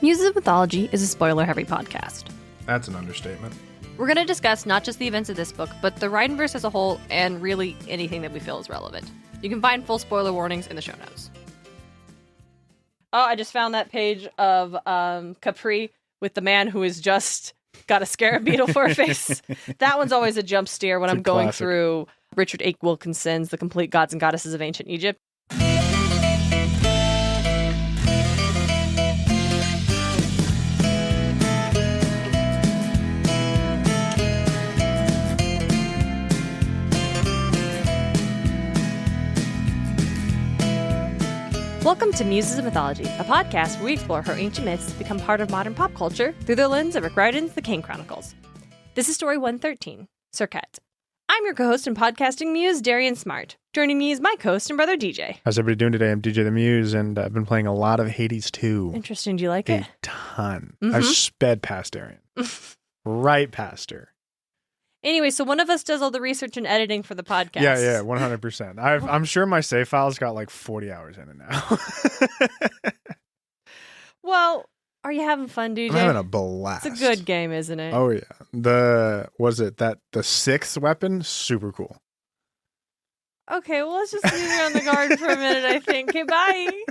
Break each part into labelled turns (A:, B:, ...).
A: Muses of Mythology is a spoiler-heavy podcast.
B: That's an understatement.
A: We're going to discuss not just the events of this book, but the Rhineverse as a whole, and really anything that we feel is relevant. You can find full spoiler warnings in the show notes. Oh, I just found that page of Capri with the man who has just got a scarab beetle for a face. That one's always a jump steer when I'm going through Richard H. Wilkinson's The Complete Gods and Goddesses of Ancient Egypt. Welcome to Muses of Mythology, a podcast where we explore how ancient myths become part of modern pop culture through the lens of Rick Riordan's The Kane Chronicles. This is story 113, Serket. I'm your co-host and podcasting muse, Darien and Smartt. Joining me is my co-host and brother, DJ.
B: How's everybody doing today? I'm DJ the Muse, and I've been playing a lot of Hades 2.
A: Interesting. Do you like it?
B: A ton. I've sped past Darien. Right past her.
A: Anyway, so one of us does all the research and editing for the podcast.
B: Yeah, 100%. I'm sure my save file's got like 40 hours in it now.
A: Well, are you having fun, DJ?
B: I'm having a blast.
A: It's a good game, isn't it?
B: Oh, yeah. The sixth weapon? Super cool.
A: Okay, well, let's just leave you on the guard for a minute, I think. Okay, bye.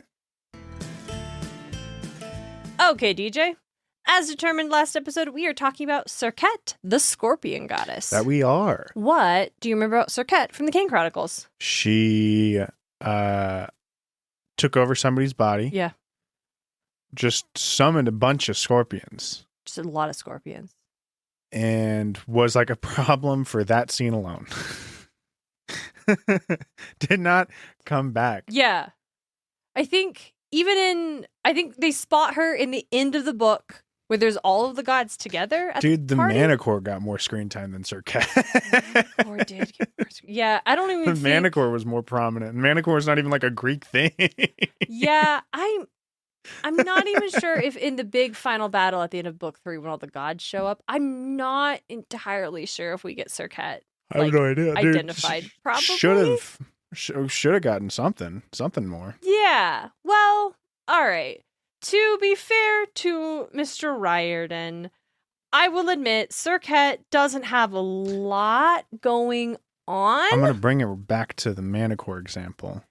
A: Okay, DJ. As determined last episode, we are talking about Serket, the scorpion goddess.
B: That we are.
A: What do you remember about Serket from the Kane Chronicles?
B: She took over somebody's body.
A: Yeah.
B: Just summoned a bunch of scorpions.
A: Just a lot of scorpions.
B: And was like a problem for that scene alone. Did not come back.
A: Yeah. I think they spot her in the end of the book where there's all of the gods together at
B: Dude,
A: the party.
B: Manticore got more screen time than Serket.
A: Manticore did get more screen. Yeah, I don't even think...
B: Manticore was more prominent. Manticore is not even like a Greek thing.
A: Yeah, I'm not even sure if in the big final battle at the end of book 3 when all the gods show up, I'm not entirely sure if we get Serket.
B: I have no idea. Dude,
A: identified, probably.
B: Should have gotten something more.
A: Yeah. Well, all right. To be fair to Mr. Riordan, I will admit Serket doesn't have a lot going on.
B: I'm going to bring it back to the Manticore example.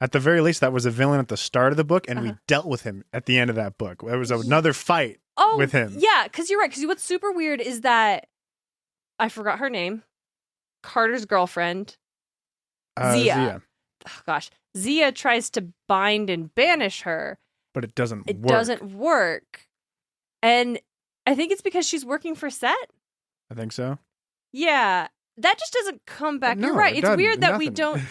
B: At the very least, that was a villain at the start of the book, and we dealt with him at the end of that book. There was another fight with him.
A: Yeah, because you're right. Because what's super weird is that I forgot her name. Carter's girlfriend, Zia. Oh, gosh. Zia tries to bind and banish her.
B: But it doesn't work.
A: It doesn't work. And I think it's because she's working for Set.
B: I think so.
A: Yeah. That just doesn't come back.
B: No,
A: You're right. It's weird that we don't...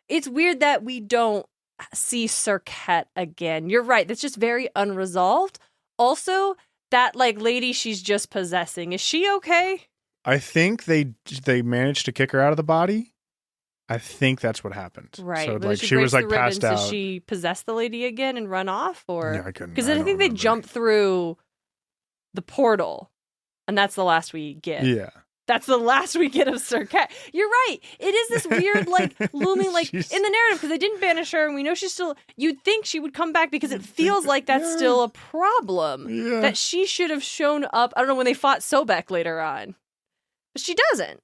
A: It's weird that we don't see Serket again. You're right. That's just very unresolved. Also, that lady she's just possessing, is she okay?
B: I think they managed to kick her out of the body. I think that's what happened.
A: Right.
B: So she was passed out.
A: Does she possess the lady again and run off? Or
B: yeah, I couldn't.
A: Because I think they jump through the portal, and that's the last we get.
B: Yeah.
A: That's the last we get of Serket. You're right. It is this weird, looming, in the narrative, because they didn't banish her, and we know she's still... You'd think she would come back, because it feels like that's still a problem.
B: Yeah.
A: That she should have shown up, I don't know, when they fought Sobek later on. But she doesn't.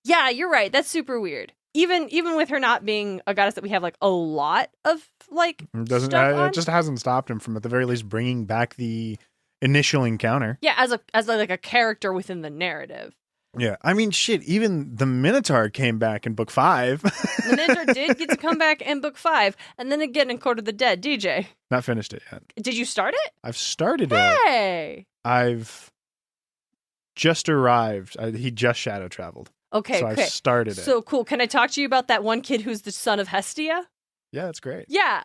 A: Yeah, you're right. That's super weird. Even with her not being a goddess that we have, a lot of,
B: It just hasn't stopped him from, at the very least, bringing back the initial encounter.
A: Yeah, as a character within the narrative.
B: Yeah, I mean, shit, even the Minotaur came back in book 5.
A: The Minotaur did get to come back in book 5, and then again in Court of the Dead. DJ.
B: Not finished it yet.
A: Did you start it?
B: I've started
A: it.
B: it.
A: Hey!
B: I've just arrived. He just shadow traveled.
A: Okay,
B: so I've started it.
A: So cool. Can I talk to you about that one kid who's the son of Hestia?
B: Yeah, that's great.
A: Yeah.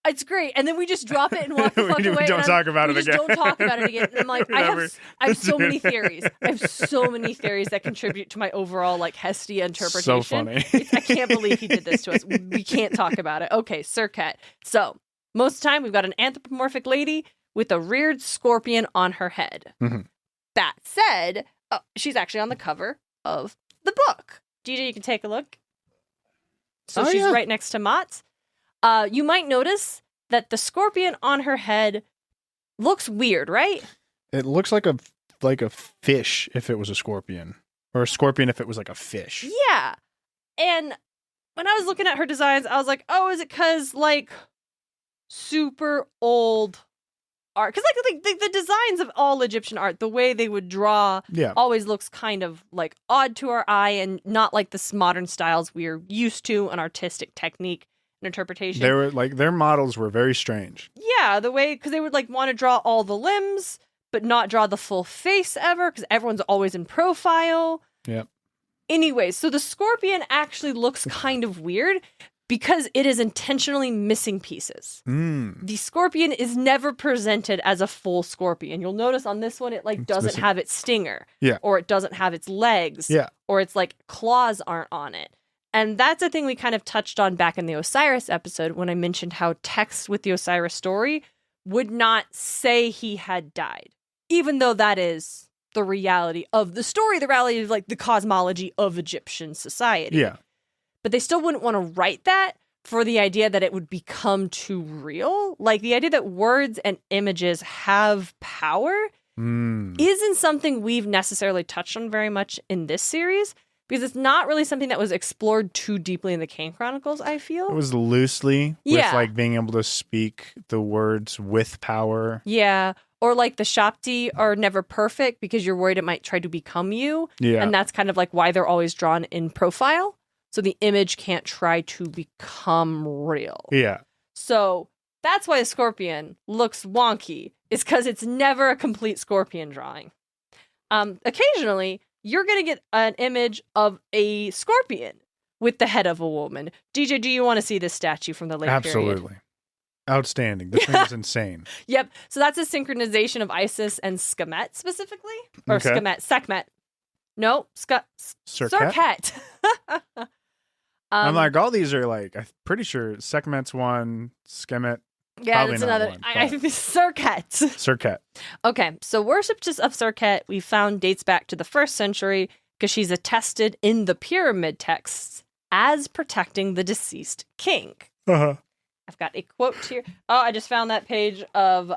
A: It's great. And then we just drop it and walk the fuck away.
B: We don't talk about it again.
A: Don't talk about it again. And I'm like, I have so many theories. I have so many theories that contribute to my overall Hestia interpretation.
B: So funny.
A: I can't believe he did this to us. We can't talk about it. Okay, Serket. So most of the time we've got an anthropomorphic lady with a reared scorpion on her head.
B: Mm-hmm.
A: That said, she's actually on the cover of the book. DJ, you can take a look. So she's right next to Mott. You might notice that the scorpion on her head looks weird, right?
B: It looks like a fish if it was a scorpion, or a scorpion if it was like a fish.
A: Yeah. And when I was looking at her designs, I was like, oh, is it because, like, super old art? Because, like, the designs of all Egyptian art, the way they would draw always looks kind of, like, odd to our eye and not like the modern styles we're used to, an artistic technique and interpretation.
B: They were, like, their models were very strange.
A: Yeah, the way, because they would, like, want to draw all the limbs, but not draw the full face ever, because everyone's always in profile.
B: Yep.
A: Anyways, so the scorpion actually looks kind of weird because it is intentionally missing pieces. The scorpion is never presented as a full scorpion. You'll notice on this one, it like doesn't have its stinger.
B: Yeah.
A: Or it doesn't have its legs.
B: Yeah.
A: Or its like claws aren't on it. And that's a thing we kind of touched on back in the Osiris episode when I mentioned how texts with the Osiris story would not say he had died, even though that is the reality of the story, the reality of like the cosmology of Egyptian society.
B: Yeah.
A: But they still wouldn't want to write that for the idea that it would become too real. Like the idea that words and images have power isn't something we've necessarily touched on very much in this series, because it's not really something that was explored too deeply in the Kane Chronicles, I feel.
B: It was loosely with like being able to speak the words with power.
A: Yeah. Or like the Shapti are never perfect because you're worried it might try to become you.
B: Yeah.
A: And that's kind of like why they're always drawn in profile. So the image can't try to become real.
B: Yeah.
A: So that's why a scorpion looks wonky, is because it's never a complete scorpion drawing. Occasionally, you're going to get an image of a scorpion with the head of a woman. DJ, do you want to see this statue from the late period?
B: Absolutely. Outstanding. This thing is insane.
A: Yep. So that's a synchronization of Isis and Sekhmet specifically. Or Sekhmet. No, Serket.
B: I'm like, all these are like, I'm pretty sure Sekhmet's one, Skemet.
A: Yeah, that's another. I think Serket.
B: Serket.
A: Okay, so worship of Serket we found dates back to the 1st century because she's attested in the pyramid texts as protecting the deceased king.
B: Uh-huh.
A: I've got a quote here. Oh, I just found that page of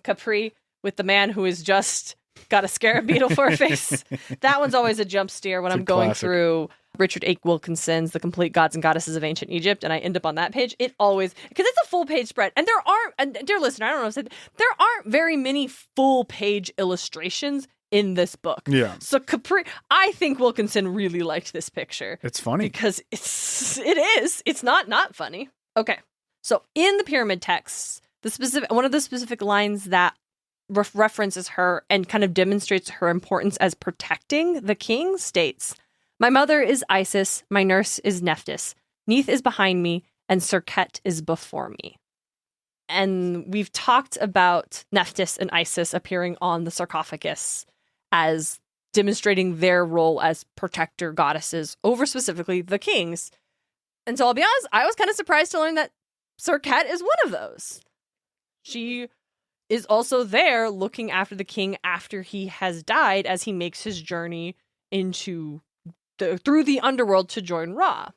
A: Capri with the man who has just got a scarab beetle for a face. That one's always a jump steer when I'm going through Richard H. Wilkinson's The Complete Gods and Goddesses of Ancient Egypt, and I end up on that page. It always, because it's a full page spread, and there aren't, and dear listener, I don't know if I said, there aren't very many full page illustrations in this book.
B: Yeah.
A: So Capri, I think Wilkinson really liked this picture.
B: It's funny.
A: Because it's not funny. Okay. So in the pyramid texts, one of the specific lines that references her and kind of demonstrates her importance as protecting the king states, "My mother is Isis, my nurse is Nephthys, Neith is behind me, and Serket is before me." And we've talked about Nephthys and Isis appearing on the sarcophagus as demonstrating their role as protector goddesses over specifically the kings. And so I'll be honest, I was kind of surprised to learn that Serket is one of those. She is also there looking after the king after he has died as he makes his journey into through the underworld to join Ra.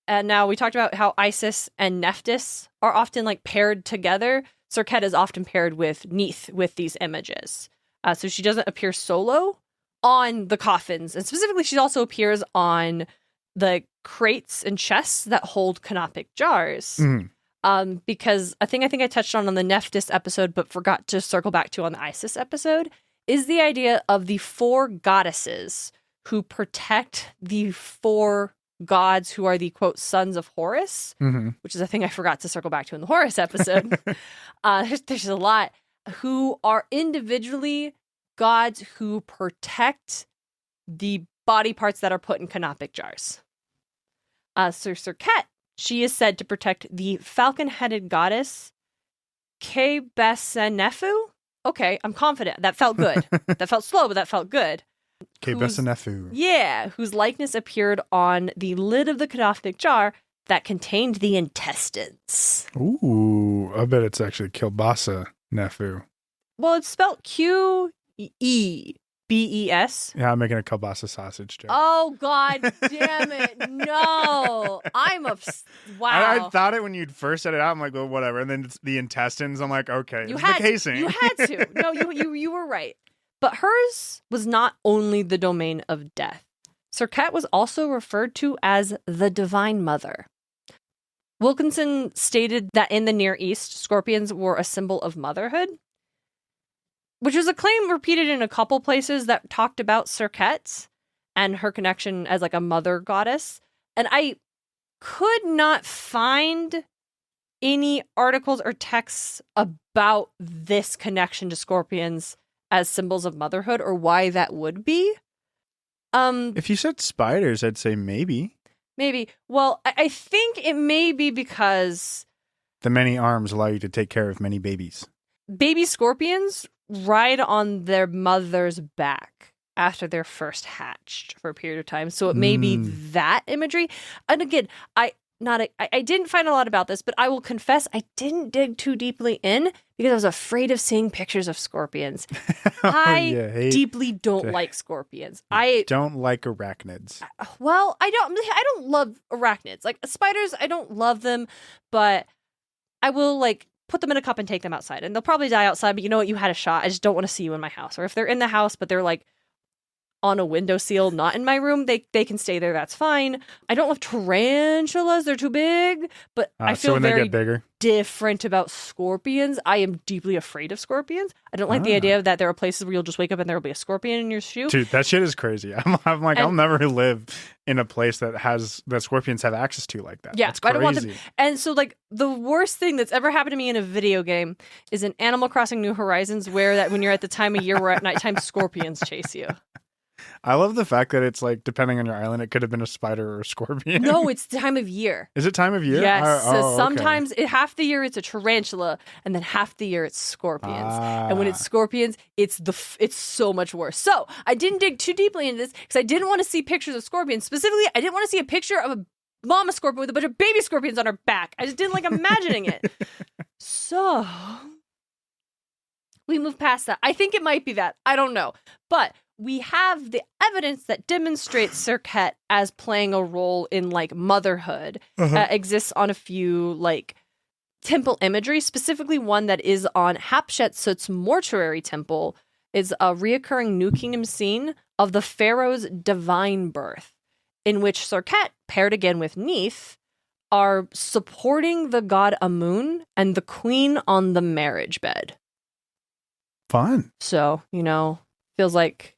A: And now we talked about how Isis and Nephthys are often like paired together. Serket is often paired with Neith with these images. So she doesn't appear solo on the coffins. And specifically, she also appears on the crates and chests that hold canopic jars. Because I think I touched on the Nephthys episode, but forgot to circle back to on the Isis episode, is the idea of the 4 goddesses who protect the 4 gods who are the, quote, sons of Horus, which is a thing I forgot to circle back to in the Horus episode. There's a lot, who are individually gods who protect the body parts that are put in canopic jars. Serket, she is said to protect the falcon-headed goddess Kebesenefu. Okay, I'm confident. That felt good. That felt slow, but that felt good.
B: Kebesenefu.
A: Yeah, whose likeness appeared on the lid of the canopic jar that contained the intestines.
B: Ooh, I bet it's actually Kilbasa Nefu.
A: Well, it's spelled Q-E. BES.
B: Yeah, I'm making a kielbasa sausage joke.
A: Oh, God damn it. No. Wow.
B: I thought it when you first said it out. I'm like, well, whatever. And then it's the intestines. I'm like, okay, it's the casing.
A: You had to. No, you were right. But hers was not only the domain of death. Serket was also referred to as the Divine Mother. Wilkinson stated that in the Near East, scorpions were a symbol of motherhood, which was a claim repeated in a couple places that talked about Serket and her connection as like a mother goddess. And I could not find any articles or texts about this connection to scorpions as symbols of motherhood or why that would be.
B: If you said spiders, I'd say maybe.
A: Maybe. Well, I think it may be because
B: the many arms allow you to take care of many babies.
A: Baby scorpions ride on their mother's back after they're first hatched for a period of time. So it may be that imagery. And again, I didn't find a lot about this, but I will confess I didn't dig too deeply in because I was afraid of seeing pictures of scorpions. I deeply don't like scorpions. I
B: don't like arachnids.
A: Well, I don't love arachnids. Like spiders, I don't love them, but I will like put them in a cup and take them outside. And they'll probably die outside, but you know what? You had a shot. I just don't want to see you in my house. Or if they're in the house, but they're like on a windowsill, not in my room, they can stay there. That's fine. I don't love tarantulas. They're too big, but I feel
B: so
A: very
B: they get bigger.
A: Different about scorpions. I am deeply afraid of scorpions. I don't like the idea that there are places where you'll just wake up and there will be a scorpion in your shoe.
B: Dude, that shit is crazy. I'm like, I'll never live in a place that scorpions have access to like that.
A: Yeah,
B: that's crazy.
A: I don't want them. And so like the worst thing that's ever happened to me in a video game is in Animal Crossing New Horizons, where that when you're at the time of year where at nighttime scorpions chase you.
B: I love the fact that it's like, depending on your island, it could have been a spider or a scorpion.
A: No, it's the time of year.
B: Is it time of year?
A: Yes. So sometimes half the year it's a tarantula, and then half the year it's scorpions. And when it's scorpions, it's so much worse. So I didn't dig too deeply into this because I didn't want to see pictures of scorpions. Specifically, I didn't want to see a picture of a mama scorpion with a bunch of baby scorpions on her back. I just didn't like imagining it. So we move past that. I think it might be that. I don't know. But we have the evidence that demonstrates Serket as playing a role in like motherhood exists on a few like temple imagery, specifically one that is on Hatshepsut's mortuary temple is a reoccurring New Kingdom scene of the pharaoh's divine birth, in which Serket, paired again with Neith, are supporting the god Amun and the queen on the marriage bed.
B: Fun.
A: So, feels like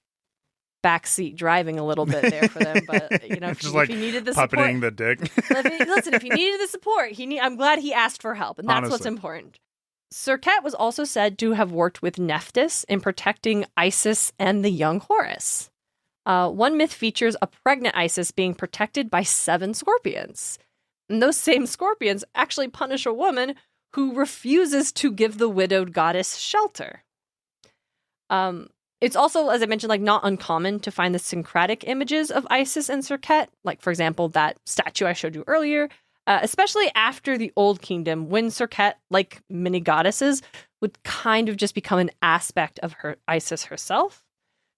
A: backseat driving a little bit there for them, but if he needed the support,
B: puppeting the dick.
A: Listen, if he needed the support, I'm glad he asked for help, and that's Honestly. What's important. Serket was also said to have worked with Nephthys in protecting Isis and the young Horus. One myth features a pregnant Isis being protected by 7 scorpions, and those same scorpions actually punish a woman who refuses to give the widowed goddess shelter. It's also, as I mentioned, like not uncommon to find the syncretic images of Isis and Serket, like, for example, that statue I showed you earlier, especially after the Old Kingdom, when Serket, like many goddesses, would kind of just become an aspect of her Isis herself.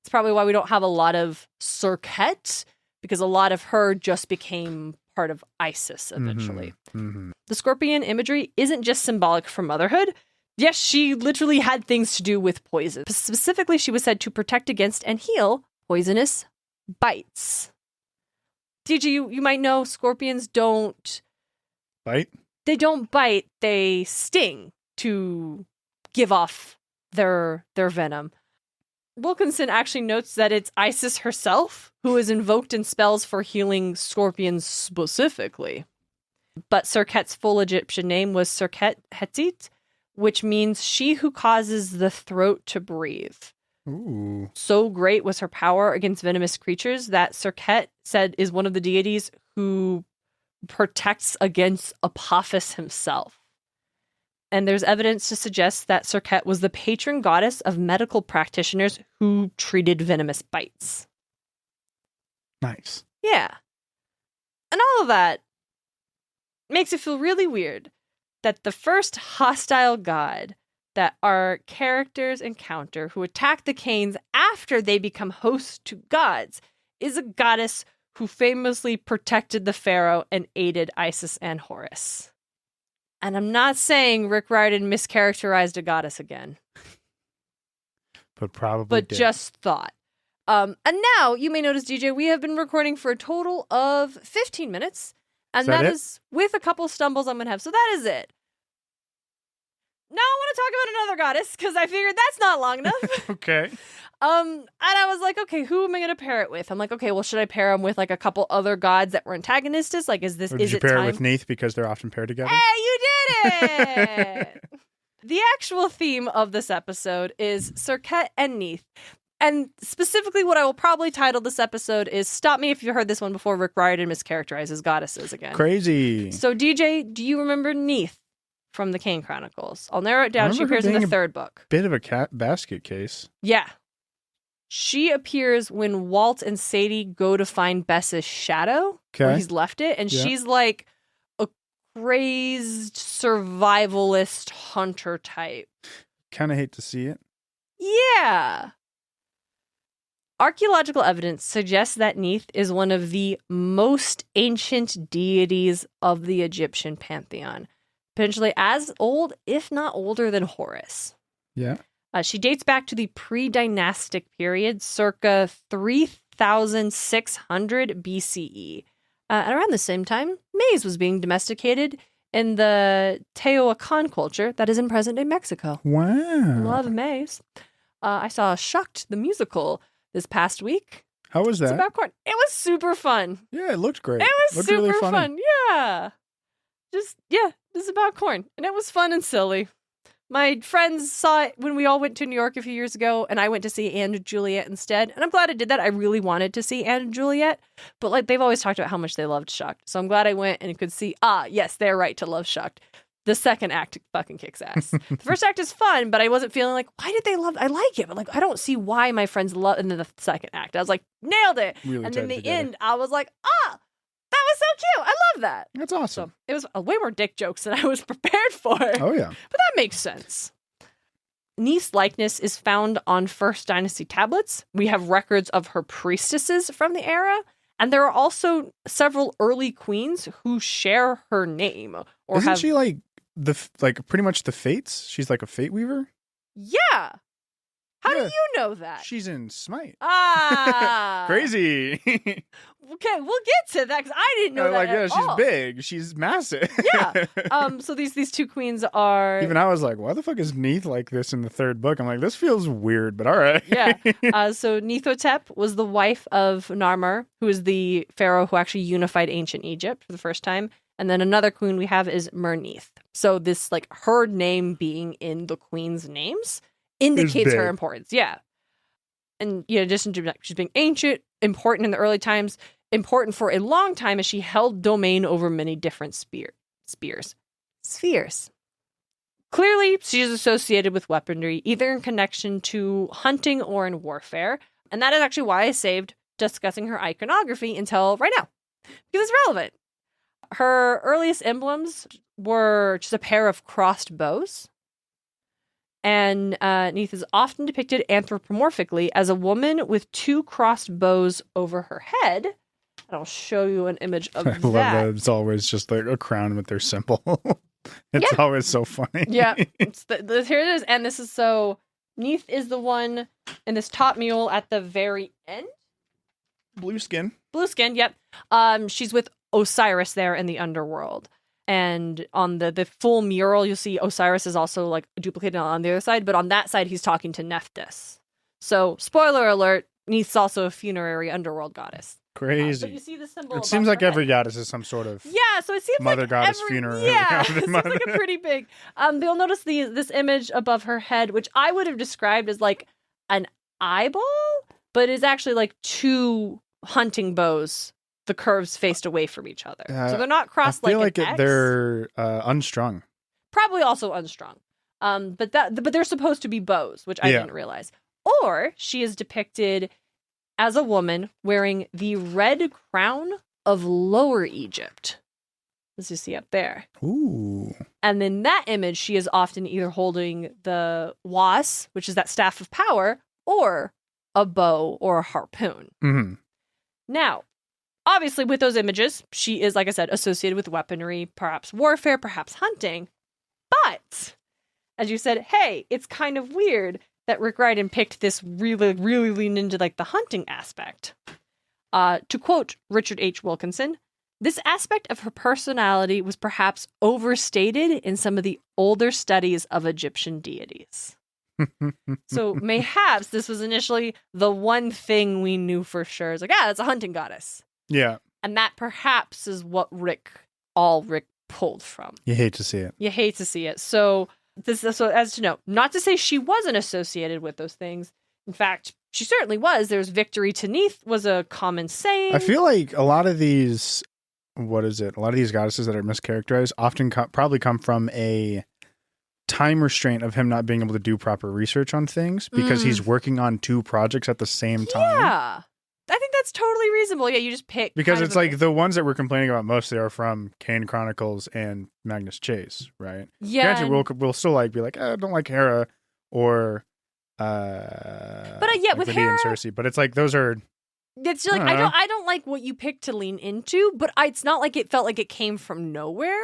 A: It's probably why we don't have a lot of Serket, because a lot of her just became part of Isis eventually. Mm-hmm. The scorpion imagery isn't just symbolic for motherhood. Yes, she literally had things to do with poison. Specifically, she was said to protect against and heal poisonous bites. DJ, you might know scorpions don't
B: bite.
A: They don't bite. They sting to give off their venom. Wilkinson actually notes that it's Isis herself who is invoked in spells for healing scorpions specifically. But Serket's full Egyptian name was Serket Hetit, which means she who causes the throat to breathe.
B: Ooh.
A: So great was her power against venomous creatures that Serket said is one of the deities who protects against Apophis himself. And there's evidence to suggest that Serket was the patron goddess of medical practitioners who treated venomous bites.
B: Nice.
A: Yeah. And all of that makes it feel really weird that the first hostile god that our characters encounter who attack the Canes after they become hosts to gods, is a goddess who famously protected the pharaoh and aided Isis and Horus. And I'm not saying Rick Riordan mischaracterized a goddess again.
B: But probably
A: But
B: did.
A: just thought. And now, you may notice, DJ, we have been recording for a total of 15 minutes. And that is with a couple stumbles I'm going to have. So that is it. Now I want to talk about another goddess, because I figured that's not long enough.
B: Okay.
A: And I was like, okay, who am I going to pair it with? I'm like, okay, well, should I pair him with like a couple other gods that were antagonists? Like, is
B: Or did you pair it with Neith because they're often paired together?
A: Hey, you did it! The actual theme of this episode is Serket and Neith. And specifically what I will probably title this episode is, stop me if you've heard this one before, Rick Riordan mischaracterizes goddesses again.
B: Crazy.
A: So, DJ, do you remember Neith from the Kane Chronicles? I'll narrow it down. She appears in the third book.
B: Bit of a basket case.
A: Yeah. She appears when Walt and Sadie go to find Bess's shadow, where he's left it, and she's like a crazed survivalist hunter type.
B: Kind of hate to see it.
A: Yeah. Archaeological evidence suggests that Neith is one of the most ancient deities of the Egyptian pantheon, potentially as old, if not older, than Horus.
B: Yeah.
A: She dates back to the pre-dynastic period, circa 3,600 BCE. And around the same time, maize was being domesticated in the Teotihuacan culture that is in present-day Mexico.
B: Wow.
A: Love maize. I saw Shucked, the musical, this past week.
B: How was that?
A: It's about corn. It was super fun.
B: Yeah, it looked great.
A: It was super
B: really
A: fun. Yeah. It's about corn. And it was fun and silly. My friends saw it when we all went to New York a few years ago, and I went to see Anne and Juliet instead. And I'm glad I did that. I really wanted to see Anne and Juliet, but like they've always talked about how much they loved Shucked. So I'm glad I went and could see, yes, they're right to love Shucked. The second act fucking kicks ass. The first act is fun, but I wasn't feeling like, why did they love I like it, but like I don't see why my friends love. And then the second act, I was like, nailed it.
B: Really
A: and then the
B: together.
A: end, I was like, that was so cute. I love that.
B: That's awesome.
A: So it was way more dick jokes than I was prepared for.
B: Oh, yeah.
A: But that makes sense. Neith's likeness is found on First Dynasty tablets. We have records of her priestesses from the era. And there are also several early queens who share her name. Or
B: Isn't she like pretty much the Fates? She's like a Fate Weaver?
A: Yeah. How do you know that?
B: She's in SMITE.
A: Crazy. Okay, we'll get to that because I didn't know that at
B: she's
A: all.
B: big. She's massive.
A: Yeah. So these two queens are...
B: Even I was like, why the fuck is Neith like this in the third book? I'm like, this feels weird, but all right.
A: Yeah. So Neithotep was the wife of Narmer, who is the pharaoh who actually unified ancient Egypt for the first time. And then another queen we have is Merneith. So this, like, her name being in the queen's names indicates her importance. Yeah. And in addition to she's being ancient, important in the early times, important for a long time as she held domain over many different spheres. Clearly, she is associated with weaponry, either in connection to hunting or in warfare. And that is actually why I saved discussing her iconography until right now, because it's relevant. Her earliest emblems were just a pair of crossed bows. And Neith is often depicted anthropomorphically as a woman with two crossed bows over her head. And I'll show you an image of that.
B: I love that. It's always just like a crown with their symbol. It's always so funny.
A: Yeah. Here it is. And this is so... Neith is the one in this top mule at the very end.
B: Blue skin,
A: yep. She's with Osiris there in the underworld. And on the full mural, you'll see Osiris is also like duplicated on the other side, but on that side, he's talking to Nephthys. So, spoiler alert, Neith's also a funerary underworld goddess.
B: Crazy.
A: But you see the symbol.
B: It seems like every goddess is some sort of
A: so it seems
B: mother
A: like
B: goddess funerary.
A: Yeah, it seems like a pretty big. You'll notice this image above her head, which I would have described as like an eyeball, but is actually like two hunting bows. The curves faced away from each other, so they're not crossed. I feel like
B: they're unstrung.
A: Probably also unstrung. But they're supposed to be bows, which I didn't realize. Or she is depicted as a woman wearing the red crown of Lower Egypt, as you see up there.
B: Ooh.
A: And in that image, she is often either holding the was, which is that staff of power, or a bow or a harpoon.
B: Mm-hmm.
A: Now, obviously, with those images, she is, like I said, associated with weaponry, perhaps warfare, perhaps hunting. But, as you said, hey, it's kind of weird that Rick Riordan picked this really lean into like the hunting aspect. To quote Richard H. Wilkinson, this aspect of her personality was perhaps overstated in some of the older studies of Egyptian deities. So mayhaps this was initially the one thing we knew for sure. It's like, that's a hunting goddess.
B: Yeah.
A: And that perhaps is what Rick pulled from.
B: You hate to see it.
A: You hate to see it. So as to know, not to say she wasn't associated with those things. In fact, she certainly was. There's victory to Neith was a common saying.
B: I feel like a lot of these, a lot of these goddesses that are mischaracterized often probably come from a time restraint of him not being able to do proper research on things because he's working on 2 projects at the same time.
A: Yeah. I think that's totally reasonable. Yeah, you just pick.
B: Because it's like the ones that we're complaining about mostly are from Kane Chronicles and Magnus Chase, right?
A: Yeah.
B: Granted, we'll still be like, I don't like Hera or
A: with
B: Lydia
A: Hera,
B: and Cersei, but it's like those are.
A: It's like I don't like what you picked to lean into, but it's not like it felt like it came from nowhere,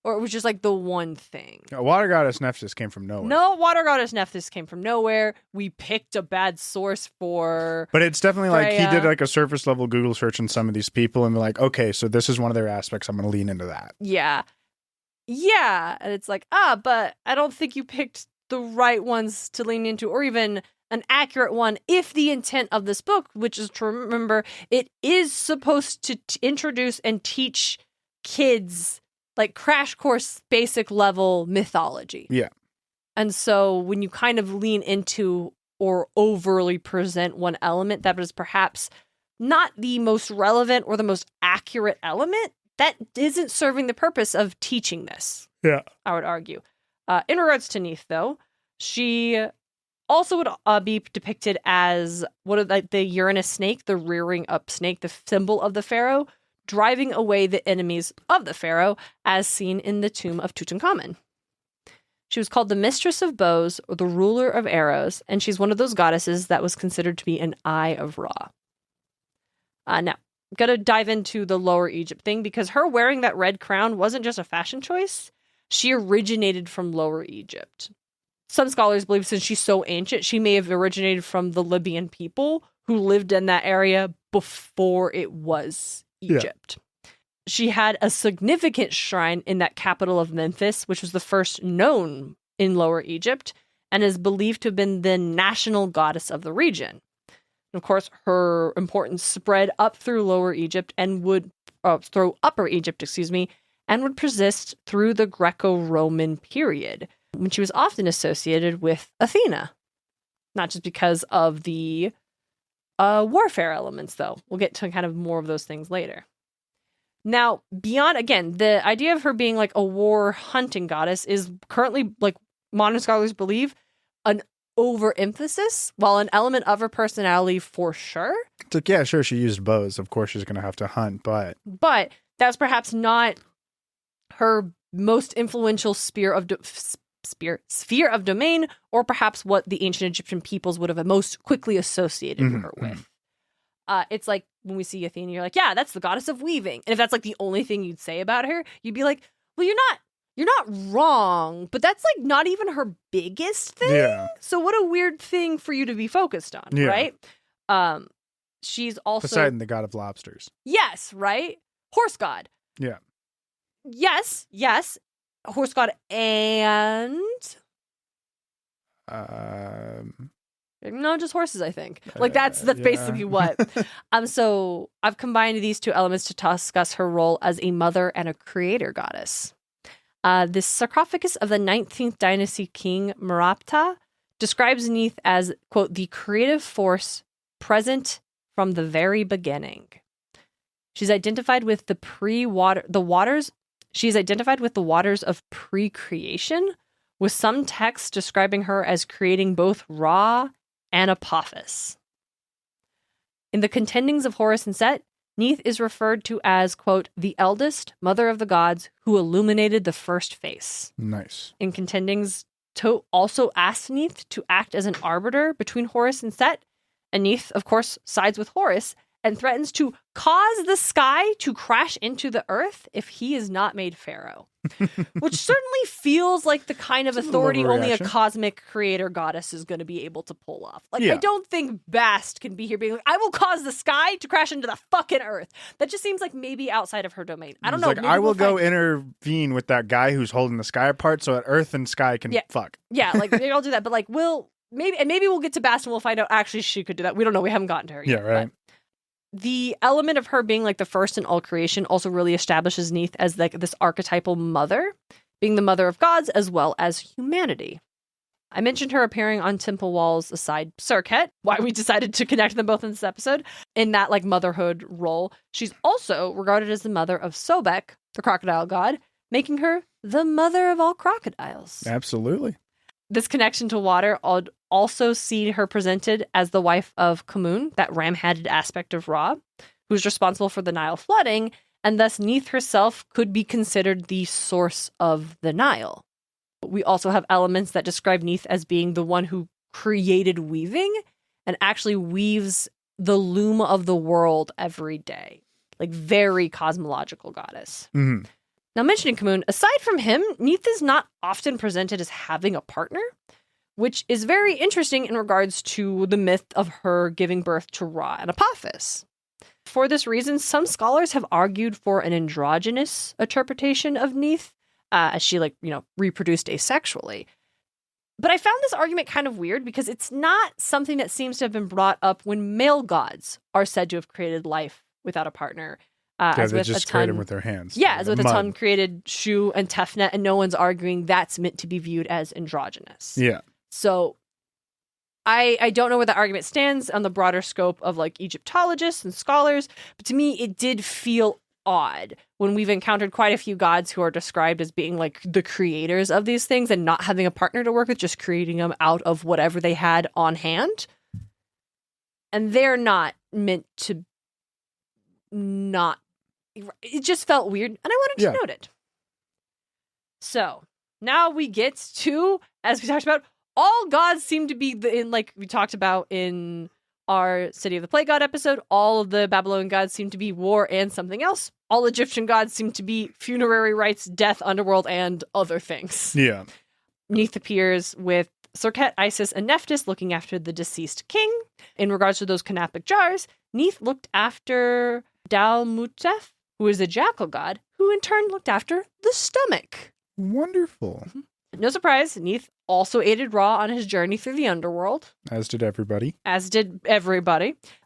A: or it was just like the one thing.
B: Water Goddess Nephthys came from nowhere.
A: No, Water Goddess Nephthys came from nowhere. We picked a bad source for.
B: But it's definitely like
A: Freya.
B: he did like a surface level Google search on some of these people and be like, okay, so this is one of their aspects. I'm going to lean into that.
A: Yeah, and it's like but I don't think you picked the right ones to lean into, or even an accurate one, if the intent of this book, which is to remember, it is supposed to introduce and teach kids like crash course basic level mythology.
B: Yeah.
A: And so when you kind of lean into or overly present one element that is perhaps not the most relevant or the most accurate element, that isn't serving the purpose of teaching this.
B: Yeah.
A: I would argue. In regards to Neith, though, she also would be depicted as the Uranus snake, the rearing up snake, the symbol of the pharaoh, driving away the enemies of the pharaoh, as seen in the tomb of Tutankhamun. She was called the mistress of bows or the ruler of arrows, and she's one of those goddesses that was considered to be an eye of Ra. Now, I'm going to dive into the Lower Egypt thing because her wearing that red crown wasn't just a fashion choice. She originated from Lower Egypt. Some scholars believe since she's so ancient, she may have originated from the Libyan people who lived in that area before it was Egypt. Yeah. She had a significant shrine in that capital of Memphis, which was the first known in Lower Egypt, and is believed to have been the national goddess of the region. And of course, her importance spread up through Lower Egypt and through Upper Egypt, and would persist through the Greco-Roman period, when she was often associated with Athena. Not just because of the warfare elements, though. We'll get to kind of more of those things later. Now, beyond, again, the idea of her being like a war hunting goddess is currently, like modern scholars believe, an overemphasis, while an element of her personality for sure.
B: It's like, yeah, sure, she used bows. Of course she's going to have to hunt, but
A: that's perhaps not her most influential sphere of domain, or perhaps what the ancient Egyptian peoples would have most quickly associated her with. It's like when we see Athena, you're like, yeah, that's the goddess of weaving. And if that's like the only thing you'd say about her, you'd be like, well, you're not wrong, but that's like not even her biggest thing.
B: Yeah.
A: So what a weird thing for you to be focused on, right? She's also
B: Poseidon, the god of lobsters.
A: Yes, right? Horse god.
B: Yeah.
A: Yes. Horse god and no, just horses, I think. Like that's basically what. So I've combined these two elements to discuss her role as a mother and a creator goddess. This sarcophagus of the 19th dynasty king Merapta describes Neith as, quote, the creative force present from the very beginning. She's identified with She's identified with the waters of pre-creation, with some texts describing her as creating both Ra and Apophis. In the contendings of Horus and Set, Neith is referred to as, quote, the eldest, mother of the gods, who illuminated the first face.
B: Nice.
A: In contendings, Thoth also asked Neith to act as an arbiter between Horus and Set, And Neith, of course, sides with Horus and threatens to cause the sky to crash into the earth if he is not made pharaoh. Which certainly feels like the kind of authority only a cosmic creator goddess is going to be able to pull off. Like, I don't think Bast can be here being like, I will cause the sky to crash into the fucking earth. That just seems like maybe outside of her domain. I don't know.
B: Like, I will go intervene with that guy who's holding the sky apart so that earth and sky can fuck.
A: Yeah, like, maybe I'll do that. But, like, maybe we'll get to Bast and we'll find out actually she could do that. We don't know. We haven't gotten to her yet.
B: Yeah, right.
A: The element of her being like the first in all creation also really establishes Neith as like this archetypal mother, being the mother of gods as well as humanity. I mentioned her appearing on temple walls aside Serket, why we decided to connect them both in this episode, in that like motherhood role. She's also regarded as the mother of Sobek, the crocodile god, making her the mother of all crocodiles.
B: Absolutely.
A: This connection to water also see her presented as the wife of Khamun, that ram-headed aspect of Ra, who's responsible for the Nile flooding, and thus Neith herself could be considered the source of the Nile. We also have elements that describe Neith as being the one who created weaving and actually weaves the loom of the world every day. Like, very cosmological goddess.
B: Mm-hmm.
A: Now, mentioning Khamun, aside from him, Neith is not often presented as having a partner, which is very interesting in regards to the myth of her giving birth to Ra and Apophis. For this reason, some scholars have argued for an androgynous interpretation of Neith, as she, reproduced asexually. But I found this argument kind of weird because it's not something that seems to have been brought up when male gods are said to have created life without a partner.
B: They just create them with their hands.
A: Yeah, as with Aton created Shu and Tefnet, and no one's arguing that's meant to be viewed as androgynous.
B: Yeah.
A: So I don't know where the argument stands on the broader scope of like Egyptologists and scholars, but to me it did feel odd when we've encountered quite a few gods who are described as being like the creators of these things and not having a partner to work with, just creating them out of whatever they had on hand. And they're not meant to not. It just felt weird, and I wanted to note it. So, now we get to, as we talked about, all gods seem to be, like we talked about in our City of the Plague God episode, all of the Babylonian gods seem to be war and something else. All Egyptian gods seem to be funerary rites, death, underworld, and other things.
B: Yeah.
A: Neith appears with Serket, Isis, and Nephthys looking after the deceased king. In regards to those canopic jars, Neith looked after Dalmuteth, who is a jackal god, who in turn looked after the stomach.
B: Wonderful.
A: No surprise, Neith also aided Ra on his journey through the underworld.
B: As did everybody.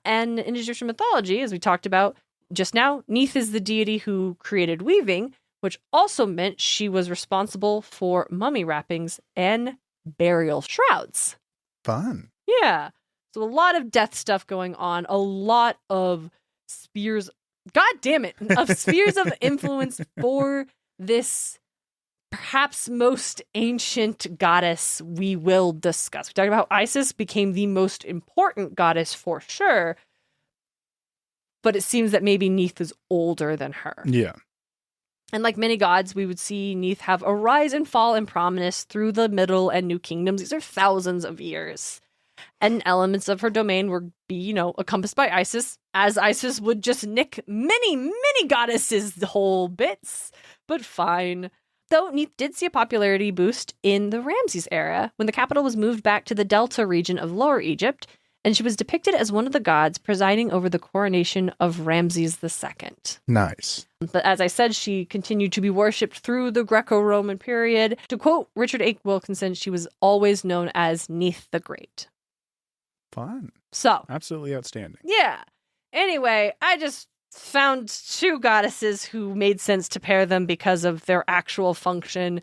A: And in Egyptian mythology, as we talked about just now, Neith is the deity who created weaving, which also meant she was responsible for mummy wrappings and burial shrouds.
B: Fun.
A: Yeah. So a lot of death stuff going on, a lot of spears. God damn it, of spheres of influence for this perhaps most ancient goddess we will discuss. We talked about how Isis became the most important goddess for sure, but it seems that maybe Neith is older than her.
B: Yeah.
A: And like many gods, we would see Neith have a rise and fall in prominence through the Middle and New Kingdoms. These are thousands of years. And elements of her domain would be, encompassed by Isis, as Isis would just nick many, many goddesses' whole bits. But fine. Though Neith did see a popularity boost in the Ramses era, when the capital was moved back to the Delta region of Lower Egypt, and she was depicted as one of the gods presiding over the coronation of Ramses II.
B: Nice.
A: But as I said, she continued to be worshipped through the Greco-Roman period. To quote Richard H. Wilkinson, she was always known as Neith the Great.
B: Fun.
A: So.
B: Absolutely outstanding.
A: Yeah. Anyway, I just found two goddesses who made sense to pair them because of their actual function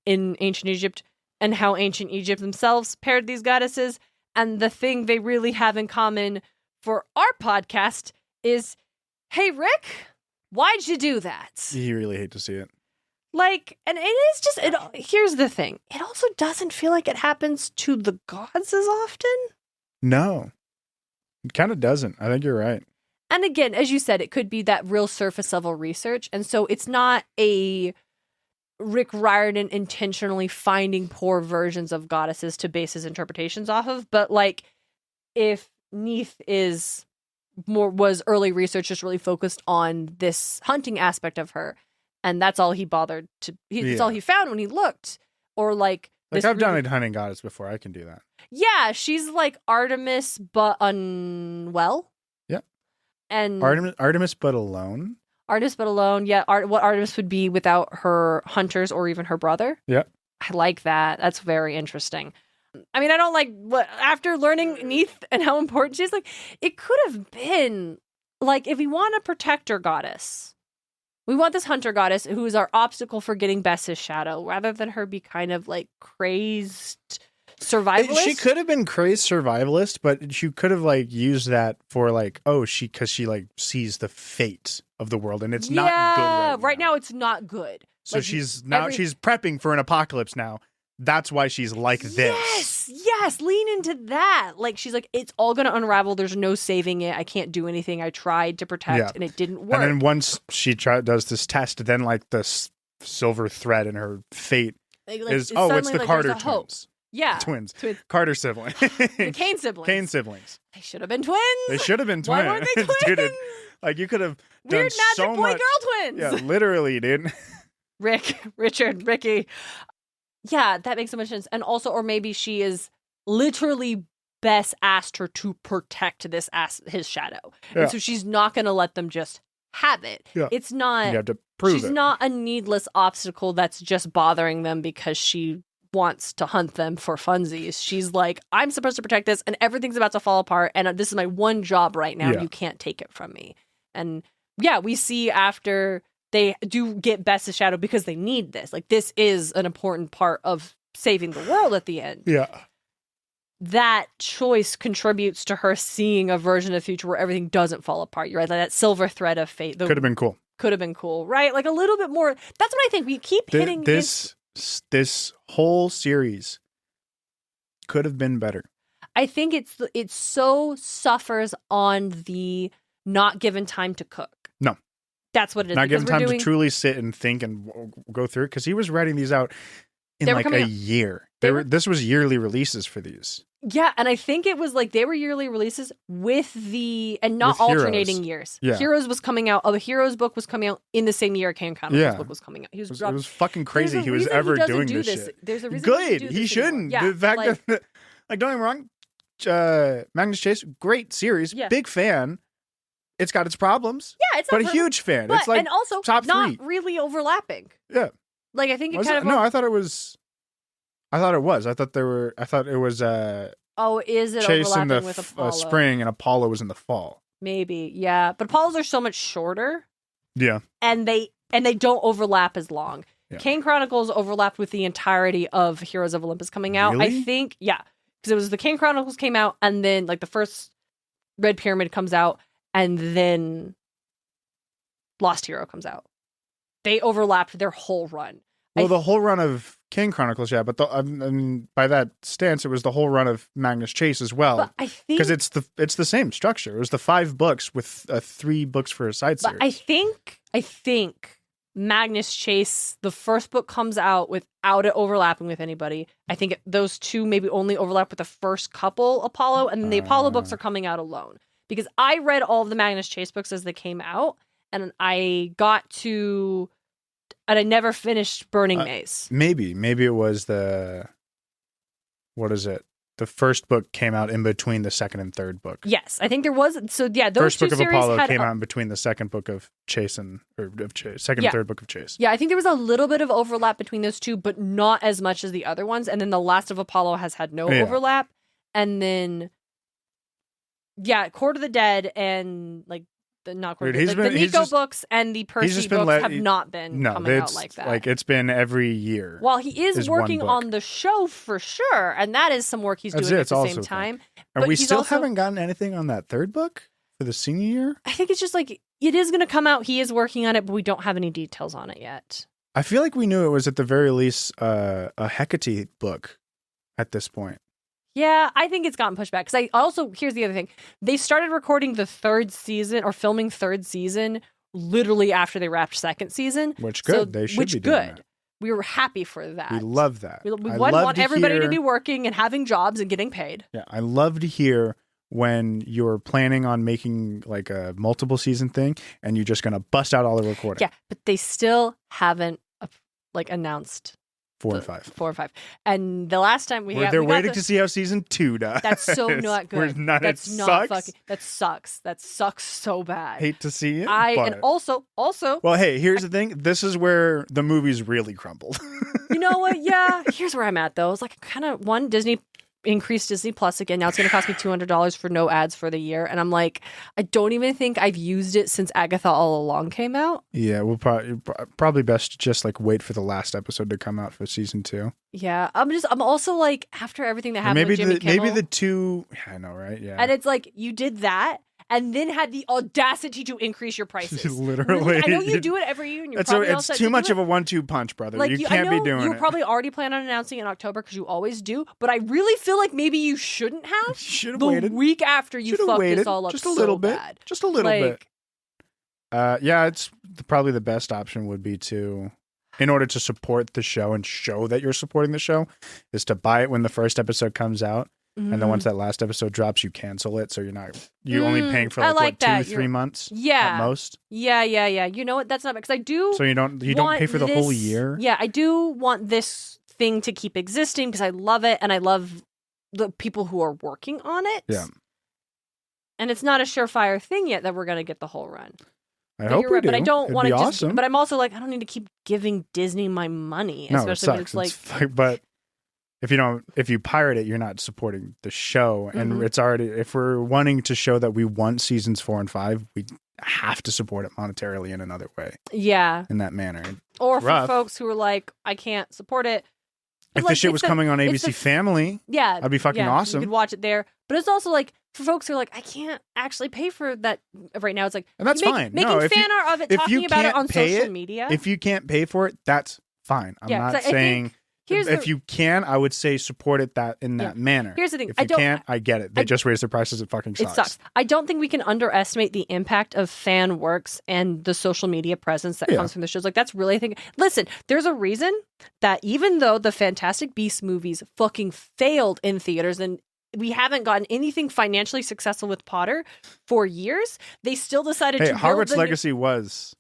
A: in ancient Egypt and how ancient Egypt themselves paired these goddesses. And the thing they really have in common for our podcast is, hey, Rick, why'd you do that?
B: You really hate to see it.
A: And it is just, here's the thing. It also doesn't feel like it happens to the gods as often.
B: No, it kind of doesn't. I think you're right.
A: And again, as you said, it could be that real surface level research. And so it's not a Rick Riordan intentionally finding poor versions of goddesses to base his interpretations off of. But if Neith was early research just really focused on this hunting aspect of her, and that's all he bothered to. That's all he found when he looked, or like
B: I've done a hunting goddess before. I can do that.
A: Yeah, she's like Artemis but unwell.
B: Yeah,
A: and
B: Artemis but alone.
A: Artemis but alone. Yeah, what Artemis would be without her hunters or even her brother.
B: Yeah,
A: I like that. That's very interesting. I mean, I don't like after learning Neith and how important she's, like, it could have been like, if we want a protector goddess, we want this hunter goddess who is our obstacle for getting Bess's shadow, rather than her be kind of like crazed survivalist.
B: She could have been crazed survivalist, but she could have like used that for like, because she like sees the fate of the world, and it's not good
A: right now. It's not good.
B: So
A: like,
B: she's prepping for an apocalypse now. That's why she's like this.
A: Yes, lean into that. Like, she's like, it's all going to unravel. There's no saving it. I can't do anything. I tried to protect, and it didn't work.
B: And then once she does this test, then like this silver thread in her fate is, it's the Carter twins.
A: Yeah.
B: Twins. Carter siblings.
A: The Kane siblings.
B: They
A: should have been twins.
B: Why
A: weren't they twins?
B: Dude, like, you could have done
A: Weird
B: so
A: magic boy
B: much.
A: girl twins.
B: Yeah, literally, dude.
A: Ricky. Yeah, that makes so much sense. And also, or maybe she is literally Bess asked her to protect his shadow.
B: Yeah.
A: And so she's not going to let them just have it.
B: Yeah.
A: It's not,
B: you have to prove
A: she's not a needless obstacle that's just bothering them because she wants to hunt them for funsies. She's like, I'm supposed to protect this and everything's about to fall apart. And this is my one job right now.
B: Yeah.
A: You can't take it from me. And yeah, we see after they do get Bess's shadow because they need this. Like, this is an important part of saving the world at the end.
B: Yeah.
A: That choice contributes to her seeing a version of the future where everything doesn't fall apart. You're right. Like that silver thread of fate.
B: Could have been cool.
A: Could have been cool, right? Like a little bit more. That's what I think. We keep hitting
B: this whole series could have been better.
A: I think it so suffers on the not given time to cook.
B: No.
A: That's what it is.
B: Not given time to truly sit and think and go through it, because he was writing these out in like a year. This was yearly releases for these.
A: Yeah, and I think it was like they were yearly releases with alternating years.
B: Yeah.
A: Heroes was coming out. A Heroes book was coming out in the same year Kane Chronicles book was coming out. It was
B: fucking crazy. He was ever doing this shit.
A: There's a reason.
B: Good. He shouldn't.
A: Yeah,
B: the fact that, like, don't get me wrong, Magnus Chase, great series, big fan. It's got its problems.
A: Yeah, it's not
B: but a huge fan.
A: But,
B: it's like
A: and also
B: top
A: not
B: 3.
A: really overlapping.
B: Yeah.
A: Like, I think it
B: No, I thought it was. I thought it was. I thought it was.
A: Is it
B: Chase
A: overlapping
B: in the
A: with Apollo?
B: Spring and Apollo was in the fall.
A: Maybe, yeah. But Apollos are so much shorter.
B: Yeah.
A: And they don't overlap as long.
B: Yeah.
A: Kane Chronicles overlapped with the entirety of Heroes of Olympus coming out.
B: Really?
A: I think, yeah. Because it was the Kane Chronicles came out, and then like the first Red Pyramid comes out, and then Lost Hero comes out. They overlapped their whole run.
B: Well, the whole run of King Chronicles, yeah, but I mean, by that stance, it was the whole run of Magnus Chase as well.
A: But I think
B: because it's the same structure. It was the 5 books with 3 books for a side series.
A: But I think Magnus Chase, the first book comes out without it overlapping with anybody. I think those two maybe only overlap with the first couple Apollo, and then the Apollo books are coming out alone. Because I read all of the Magnus Chase books as they came out, and I got to. And I never finished Burning Maze.
B: Maybe it was what is it? The first book came out in between the second and third book.
A: Yes, I think there was. So yeah, those
B: first
A: two
B: book of
A: series
B: Apollo came out in between the second book of Chase and third book of Chase.
A: Yeah, I think there was a little bit of overlap between those two, but not as much as the other ones. And then the Last of Apollo has had no overlap. And then Court of the Dead and like. Not Dude, the Nico books and the Percy books have not been coming out like that.
B: Like, it's been every year.
A: While he is working on the show for sure, and that is some work he's doing at the same time.
B: And we still haven't gotten anything on that third book for the senior year?
A: I think it's just like, it is going to come out. He is working on it, but we don't have any details on it yet.
B: I feel like we knew it was at the very least a Hecate book at this point.
A: Yeah, I think it's gotten pushed back. Because here's the other thing. They started recording the 3rd season or filming 3rd season literally after they wrapped 2nd season.
B: Which good. They should be doing that.
A: We were happy for that.
B: We love that.
A: We want everybody to be working and having jobs and getting paid.
B: Yeah, I love to hear when you're planning on making like a multiple season thing and you're just going to bust out all the recording.
A: Yeah, but they still haven't like announced
B: 4 and 5.
A: 4 and 5. And the last time
B: they're waiting to see how season 2 does.
A: That's so not good. That's
B: it
A: not
B: sucks.
A: fucking. That sucks. That sucks so bad.
B: Hate to see it.
A: And also.
B: Well, hey, here's the thing. This is where the movies really crumbled.
A: You know what? Yeah. Here's where I'm at though. It's like kind of Disney increased Disney Plus again. Now it's going to cost me $200 for no ads for the year, and I'm like, I don't even think I've used it since Agatha All Along came out.
B: Yeah, we'll probably best to just like wait for the last episode to come out for season 2.
A: Yeah, I'm also like, after everything that happened with Jimmy Kimmel,
B: maybe the 2. I know, right? Yeah,
A: and it's like you did that. And then had the audacity to increase your prices.
B: Literally.
A: I know you do it every year, and you're probably
B: it's too much of a 1-2 punch, brother.
A: Like,
B: you can't be doing it.
A: You probably already plan on announcing it in October because you always do. But I really feel like maybe you shouldn't have.
B: Should have waited.
A: The week after you fucked this all up
B: just a little bit.
A: Bad.
B: Just a little bit. Yeah, it's probably the best option would be to, in order to support the show and show that you're supporting the show, is to buy it when the first episode comes out. And then once that last episode drops, you cancel it. So you're only paying for like 2-3 months at most.
A: Yeah. You know what? That's not because I do.
B: So you don't pay for the whole year.
A: Yeah, I do want this thing to keep existing because I love it and I love the people who are working on it.
B: Yeah.
A: And it's not a surefire thing yet that we're going to get the whole run.
B: I hope we do.
A: But I don't want to
B: awesome.
A: But I'm also like, I don't need to keep giving Disney my money, especially when it's like.
B: But if you pirate it, you're not supporting the show. And it's already, if we're wanting to show that we want seasons 4 and 5, we have to support it monetarily in another way.
A: Yeah.
B: In that manner.
A: Or for folks who are like, I can't support it.
B: If the shit was coming on ABC Family, that'd be fucking awesome.
A: You could watch it there. But it's also like, for folks who are like, I can't actually pay for that right now. It's like,
B: and that's fine.
A: Making fan art of it, talking about it on social media.
B: If you can't pay for it, that's fine. I'm not saying... If you can, I would say support it in that manner.
A: Here's the thing.
B: If you can't, I get it. They just raised their prices. It fucking sucks.
A: It sucks. I don't think we can underestimate the impact of fan works and the social media presence that comes from the shows. Like, that's really a thing. Listen, there's a reason that even though the Fantastic Beasts movies fucking failed in theaters and we haven't gotten anything financially successful with Potter for years, they still decided to build
B: Hogwarts Legacy was...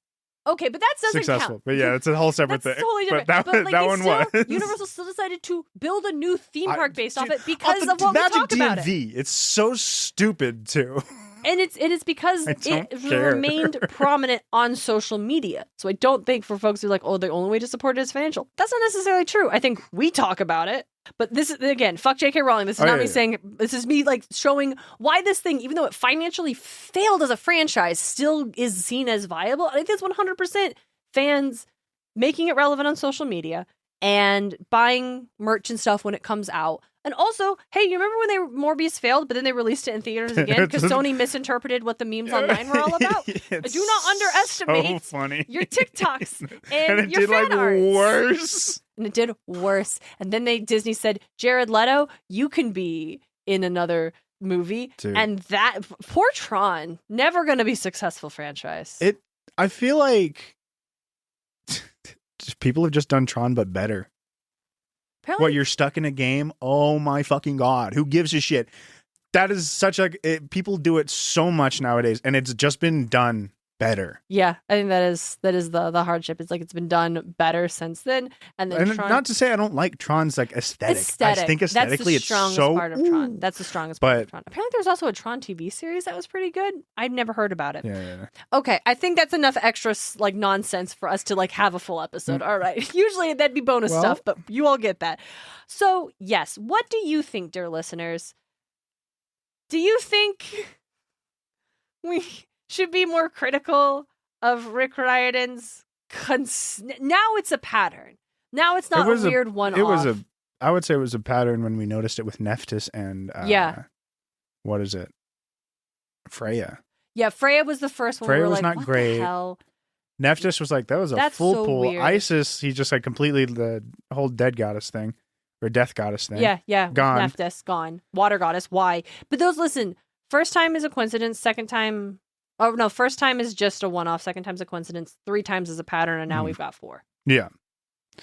A: Okay, but that doesn't
B: successful.
A: count.
B: But yeah, it's a whole separate thing.
A: Totally different.
B: But that one was.
A: Universal still decided to build a new theme park based off it because of what we talk about it.
B: It's so stupid too.
A: And it is because it remained prominent on social media. So I don't think for folks who are like, oh, the only way to support it is financial. That's not necessarily true. I think we talk about it. But this is, again, fuck J.K. Rowling. This is not me saying, this is me like showing why this thing, even though it financially failed as a franchise, still is seen as viable. I think that's 100% fans making it relevant on social media and buying merch and stuff when it comes out. And also, hey, you remember when Morbius failed, but then they released it in theaters again because Sony misinterpreted what the memes online were all about? Do not underestimate your TikToks and your fan arts.
B: Worse.
A: And it did worse. And then Disney said, Jared Leto, you can be in another movie. Dude. And that, poor Tron, never going to be a successful franchise.
B: I feel like people have just done Tron, but better. Apparently, what, you're stuck in a game? Oh my fucking God. Who gives a shit? That is such people do it so much nowadays, and it's just been done better.
A: Yeah, I think that is the hardship. It's like it's been done better since then. And then Tron,
B: not to say I don't like Tron's like aesthetic. I think aesthetically
A: that's the strongest part of Tron. That's the strongest part of Tron. Apparently there's also a Tron TV series that was pretty good. I've never heard about it.
B: Yeah.
A: Okay, I think that's enough extra like nonsense for us to like have a full episode. All right. Usually that'd be bonus stuff, but you all get that. So, yes, what do you think, dear listeners? Do you think we should be more critical of Rick Riordan's now it's a pattern. Now it's not a weird one-off.
B: I would say it was a pattern when we noticed it with Nephthys and what is it? Freya.
A: Yeah, Freya was the first one.
B: Freya was
A: like,
B: not
A: what
B: great.
A: The hell?
B: Nephthys was like, that was a full pull. Weird. Isis, he just like completely the whole dead goddess thing. Or death goddess thing.
A: Yeah.
B: Gone.
A: Nephthys, gone. Water goddess, why? But those, listen, first time is a coincidence, second time... Oh, no, first time is just a one-off, second time's a coincidence, 3 times is a pattern, and now we've got 4.
B: Yeah.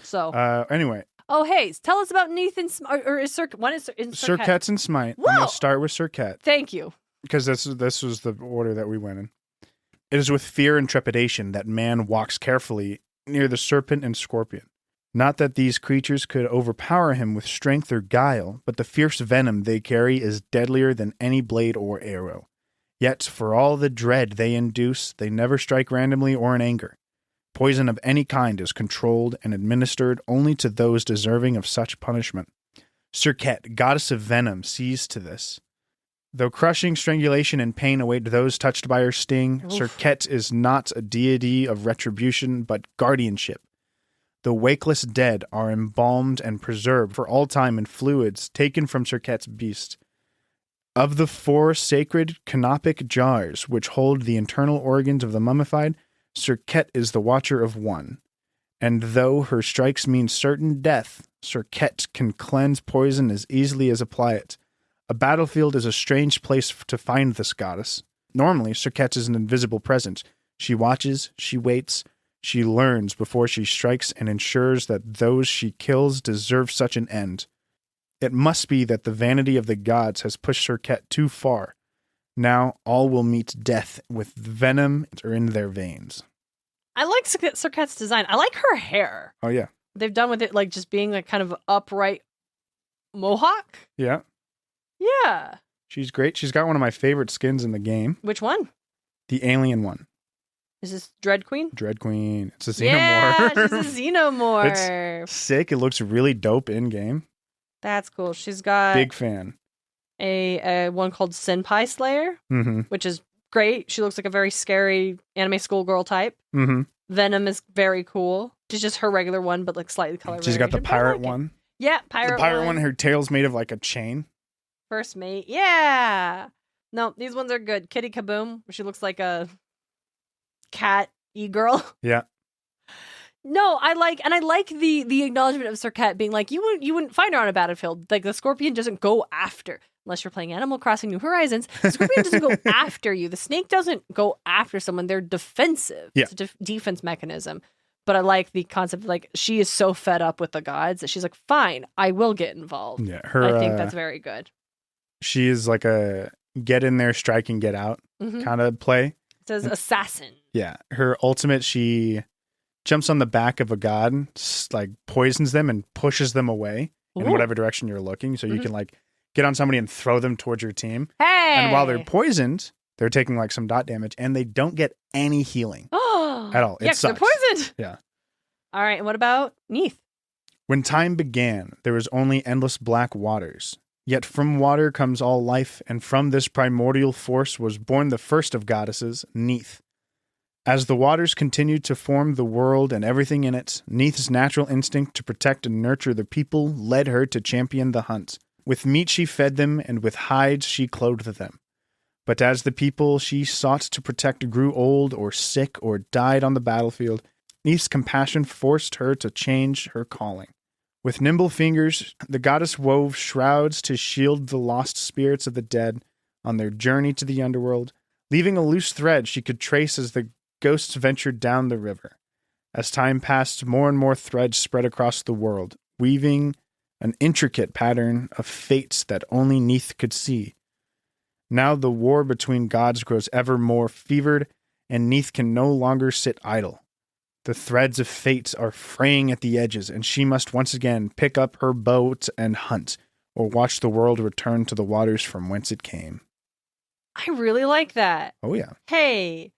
A: So...
B: Anyway.
A: Oh, hey, tell us about Neith and or is Serket? One is in Serket.
B: Serket's and Smite.
A: Whoa!
B: I'm going to start with Serket.
A: Thank you.
B: Because this was the order that we went in. It is with fear and trepidation that man walks carefully near the serpent and scorpion. Not that these creatures could overpower him with strength or guile, but the fierce venom they carry is deadlier than any blade or arrow. Yet, for all the dread they induce, they never strike randomly or in anger. Poison of any kind is controlled and administered only to those deserving of such punishment. Serket, goddess of venom, sees to this. Though crushing strangulation and pain await those touched by her sting, Serket is not a deity of retribution, but guardianship. The wakeless dead are embalmed and preserved for all time in fluids taken from Serket's beast. Of the 4 sacred canopic jars which hold the internal organs of the mummified, Serket is the watcher of one. And though her strikes mean certain death, Serket can cleanse poison as easily as apply it. A battlefield is a strange place to find this goddess. Normally, Serket is an invisible presence. She watches, she waits, she learns before she strikes and ensures that those she kills deserve such an end. It must be that the vanity of the gods has pushed Serket too far. Now all will meet death with venom in their veins.
A: I like Serket's design. I like her hair.
B: Oh, yeah.
A: They've done with it like just being like kind of upright mohawk.
B: Yeah.
A: Yeah.
B: She's great. She's got one of my favorite skins in the game.
A: Which one?
B: The alien one.
A: Is this Dread Queen?
B: Dread Queen. It's a xenomorph.
A: Yeah, she's a xenomorph.
B: It's sick. It looks really dope in game.
A: That's cool. She's got
B: big fan.
A: A one called Senpai Slayer, which is great. She looks like a very scary anime schoolgirl type. Venom is very cool. She's just her regular one, but like slightly color.
B: She's got the pirate one.
A: Yeah, pirate.
B: The pirate one. Her tail's made of like a chain.
A: First mate. Yeah. No, these ones are good. Kitty Kaboom. She looks like a cat e-girl.
B: Yeah.
A: No, I like the acknowledgement of Serket being like, you wouldn't find her on a battlefield. Like the scorpion doesn't go after, unless you're playing Animal Crossing New Horizons. The scorpion doesn't go after you. The snake doesn't go after someone. They're defensive.
B: Yeah.
A: It's a defense mechanism. But I like the concept of like, she is so fed up with the gods that she's like, fine, I will get involved.
B: Yeah,
A: I think that's very good.
B: She is like a get in there, strike and get out kind of play.
A: It says assassin.
B: Yeah. Her ultimate, she jumps on the back of a god, like poisons them and pushes them away in whatever direction you're looking. So you can like get on somebody and throw them towards your team.
A: Hey!
B: And while they're poisoned, they're taking like some dot damage and they don't get any healing at all. It sucks.
A: They're poisoned.
B: Yeah.
A: All right. And what about Neith?
B: When time began, there was only endless black waters. Yet from water comes all life, and from this primordial force was born the first of goddesses, Neith. As the waters continued to form the world and everything in it, Neith's natural instinct to protect and nurture the people led her to champion the hunt. With meat she fed them, and with hides she clothed them. But as the people she sought to protect grew old or sick or died on the battlefield, Neith's compassion forced her to change her calling. With nimble fingers, the goddess wove shrouds to shield the lost spirits of the dead on their journey to the underworld, leaving a loose thread she could trace as the ghosts ventured down the river. As time passed, more and more threads spread across the world, weaving an intricate pattern of fates that only Neith could see. Now the war between gods grows ever more fevered, and Neith can no longer sit idle. The threads of fate are fraying at the edges, and she must once again pick up her bow and hunt, or watch the world return to the waters from whence it came.
A: I really like that.
B: Oh, yeah.
A: Hey,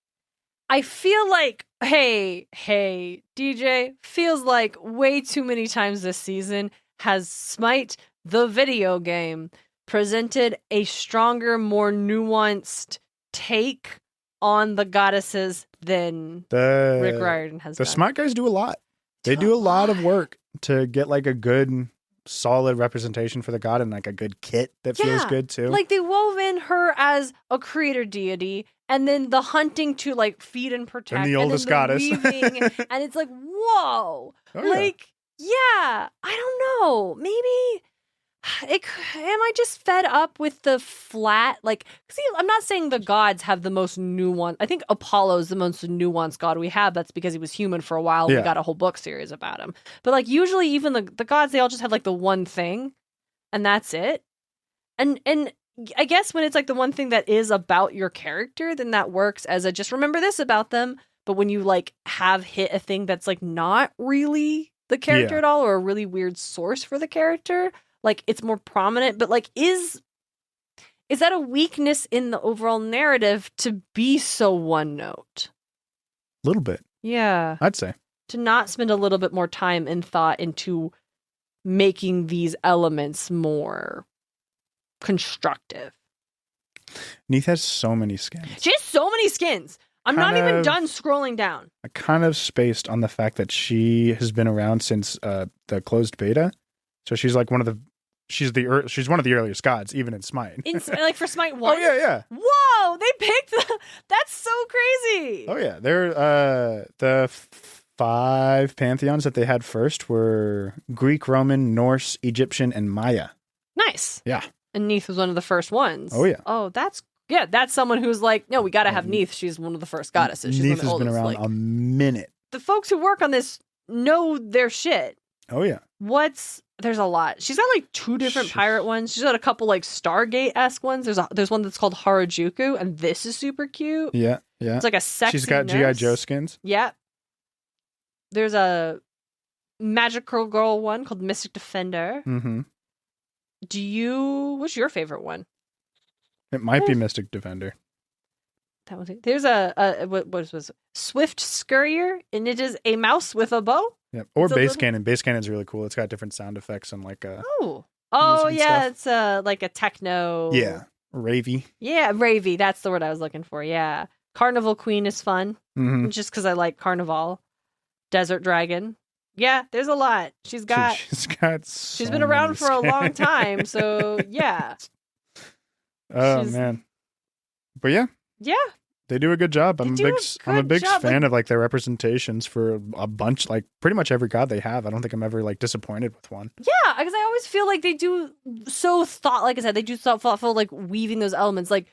A: I feel like, hey, DJ, feels like way too many times this season has SMITE, the video game, presented a stronger, more nuanced take on the goddesses than Rick Riordan has done.
B: The SMITE guys do a lot. They do a lot of work to get like a good, solid representation for the god and like a good kit that feels good too.
A: Like they wove in her as a creator deity, and then the hunting to like feed and protect,
B: and the oldest goddess,
A: weaving, and it's like whoa,
B: oh,
A: like yeah, I don't know, maybe Am I just fed up with the flat? Like, see, I'm not saying the gods have the most nuanced. I think Apollo's the most nuanced god we have. That's because he was human for a while. And
B: Yeah.
A: we got a whole book series about him. But like, usually, even the gods, they all just have like the one thing, and that's it. And I guess when it's like the one thing that is about your character, then that works as a just remember this about them. But when you like have hit a thing that's like not really the character
B: Yeah.
A: at all, or a really weird source for the character, like it's more prominent. But like, is that a weakness in the overall narrative to be so one note?
B: A little bit,
A: Yeah,
B: I'd say.
A: to not spend a little bit more time and thought into making these elements more constructive.
B: Neith has so many skins.
A: She has so many skins. I'm not
B: Kind
A: even
B: of-
A: done scrolling down.
B: I kind of spaced on the fact that she has been around since the closed beta, so she's like she's one of the earliest gods, even in SMITE.
A: Like for Smite 1?
B: Oh yeah.
A: Whoa, they picked that's so crazy.
B: Oh yeah. They're the 5 pantheons that they had first were Greek, Roman, Norse, Egyptian, and Maya.
A: Nice.
B: Yeah.
A: And Neith was one of the first ones.
B: Oh, yeah.
A: Oh, that's someone who's like, no, we got to have Neith. She's one of the first goddesses. She's
B: Neith
A: one of the
B: has been
A: oldest.
B: around
A: Like,
B: a minute.
A: the folks who work on this know their shit.
B: Oh yeah.
A: There's a lot. She's got like 2 different pirate ones. She's got a couple like Stargate-esque ones. There's one that's called Harajuku, and this is super cute.
B: Yeah.
A: It's like a sexy
B: She's got
A: nurse.
B: G.I. Joe skins.
A: Yeah. There's a magical girl one called Mystic Defender.
B: Mm-hmm.
A: What's your favorite one?
B: It might be Mystic Defender.
A: That was it. There's what was it? Swift Scurrier, and it is a mouse with a bow.
B: Yep. Or
A: It's a
B: Bass
A: little-
B: Cannon. Bass Cannon's really cool. It's got different sound effects and like
A: Oh
B: Music
A: yeah,
B: and
A: it's like a techno.
B: yeah, ravey.
A: Yeah, ravey. That's the word I was looking for. Yeah, Carnival Queen is fun,
B: Mm-hmm.
A: just because I like Carnival. Desert Dragon. Yeah, there's a lot. She's got.
B: She's
A: been around for a long time, so yeah.
B: Oh
A: She's-
B: man. But yeah,
A: Yeah,
B: they do a good job. I'm
A: do
B: a
A: a
B: big
A: good job,
B: fan of like their representations for a bunch, like pretty much every god they have. I don't think I'm ever like disappointed with one.
A: yeah, because I always feel like they do like I said, they do so thoughtful, like weaving those elements. Like,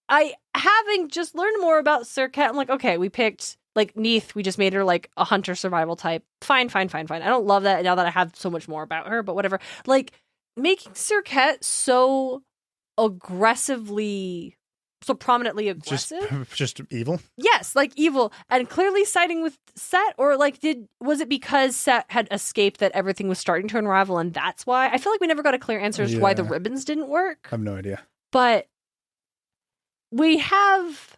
A: having just learned more about Serket, I'm like, okay, we picked like Neith, we just made her like a hunter survival type. Fine. I don't love that now that I have so much more about her, but whatever. Like, making Serket so prominently aggressive.
B: Just evil.
A: Yes, like evil, and clearly siding with Set, or like was it because Set had escaped that everything was starting to unravel, and that's why? I feel like we never got a clear answer as to why the
B: Yeah.
A: ribbons didn't work.
B: I have no idea.
A: But we have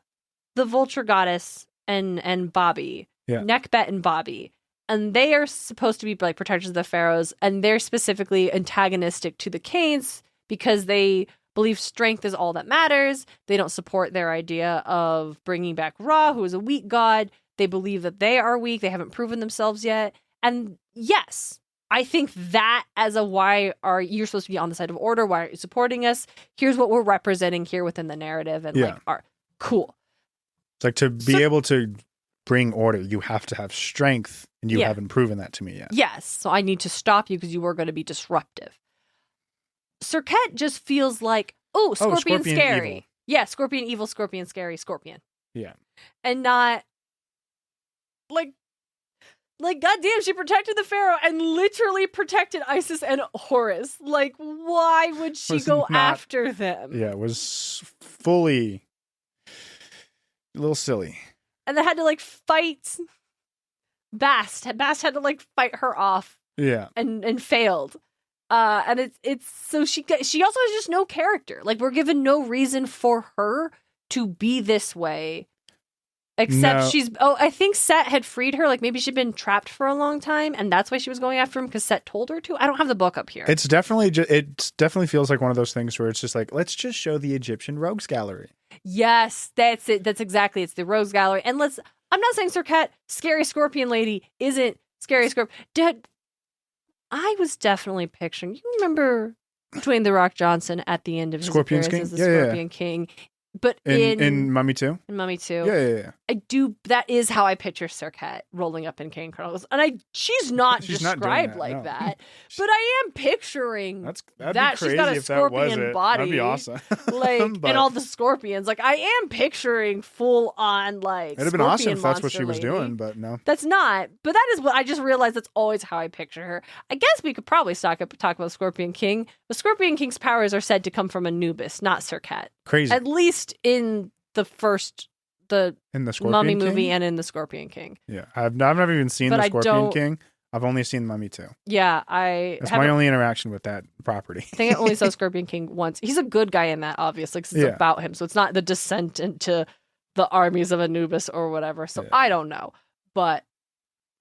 A: the Vulture Goddess and Bobby,
B: Yeah.
A: Neckbet and Bobby, and they are supposed to be like protectors of the pharaohs, and they're specifically antagonistic to the Canes because they believe strength is all that matters. They don't support their idea of bringing back Ra, who is a weak god. They believe that they are weak. They haven't proven themselves yet. And yes, I think that as a why are you supposed to be on the side of order? Why aren't you supporting us? Here's what we're representing here within the narrative, and
B: Yeah.
A: like are cool.
B: It's like to be able to bring order, you have to have strength, and you
A: Yeah.
B: haven't proven that to me yet.
A: Yes, so I need to stop you because you were going to be disruptive. Serket just feels like, Scorpion
B: Scorpion
A: scary.
B: evil.
A: Yeah, Scorpion evil, Scorpion scary, Scorpion.
B: Yeah.
A: And not like goddamn, she protected the pharaoh and literally protected Isis and Horus. Like, why would she
B: Was
A: go
B: not-
A: after them?
B: Yeah, it was fully a little silly.
A: And they had to like fight Bast. Bast had to like fight her off
B: Yeah.
A: and failed. And it's so she also has just no character. Like, we're given no reason for her to be this way, except
B: No.
A: I think Set had freed her. Like, maybe she'd been trapped for a long time, and that's why she was going after him because Set told her to. I don't have the book up here.
B: It's definitely it definitely feels like one of those things where it's just like, let's just show the Egyptian rogues gallery.
A: Yes, that's it. That's exactly. It's the Rose Gallery. And I'm not saying Serket, scary scorpion lady, isn't scary scorpion. I was definitely picturing. You remember Dwayne the Rock Johnson at the end of his
B: Scorpion
A: appearance
B: King?
A: as the
B: Yeah.
A: Scorpion King But
B: in Mummy 2?
A: In Mummy 2.
B: Yeah.
A: That is how I picture Serket rolling up in Kane Chronicles. And she's not described like that. But I am picturing
B: that'd
A: that.
B: Be crazy
A: she's got a
B: if that was
A: scorpion
B: it.
A: body.
B: That'd be awesome.
A: And all the scorpions. Like, I am picturing full on, like,
B: it'd have been awesome if that's what she was doing, but no.
A: That's not. But that is what I just realized. That's always how I picture her. I guess we could probably talk about Scorpion King. The Scorpion King's powers are said to come from Anubis, not Serket.
B: Crazy.
A: At least in the Mummy
B: King?
A: movie and in the Scorpion King.
B: Yeah, I've never even seen the Scorpion King. I've only seen Mummy 2.
A: Yeah,
B: That's my only interaction with that property.
A: I think I only saw Scorpion King once. He's a good guy in that, obviously, because it's about him. So it's not the descent into the armies of Anubis or whatever. So I don't know. But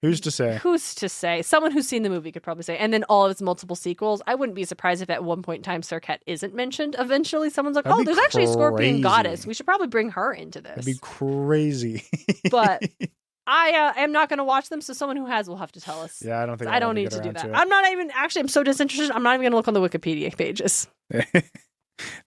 B: who's to say?
A: Who's to say? Someone who's seen the movie could probably say. And then all of its multiple sequels. I wouldn't be surprised if at one point in time Serket isn't mentioned. Eventually someone's like, there's actually a Scorpion goddess. We should probably bring her into this.
B: That'd be crazy.
A: But I am not going to watch them, so someone who has will have to tell us.
B: Yeah, I don't think
A: I don't need to do that. I'm not even, actually, I'm so disinterested. I'm not even going to look on the Wikipedia pages.
B: Thank